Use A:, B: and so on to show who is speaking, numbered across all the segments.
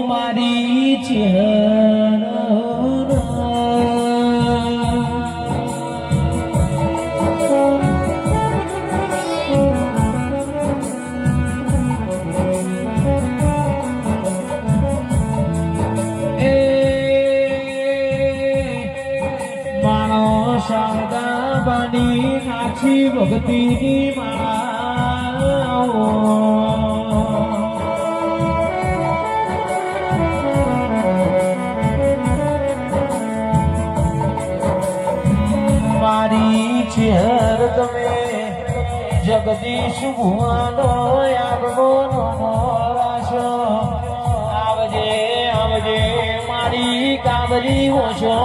A: મારી છે શારદા બાની નાચી ભક્તિની મારી ચેર તમે જગદીશ ભુવાનો આગમો રાશો આવજે આવજે મારી કાબરી હોશો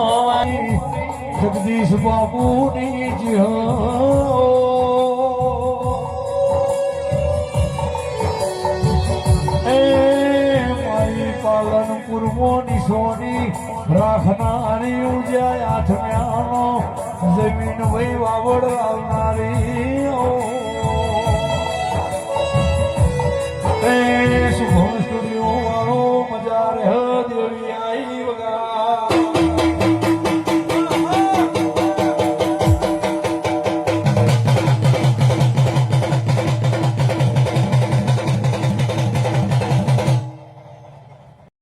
A: જગદીશ બાપુની જય મારી પાલનપુર મોની સોની રાખનારી ઉજ્યા આઠમ્યાનો જમીન વહી વાવડ આવનારી શુભ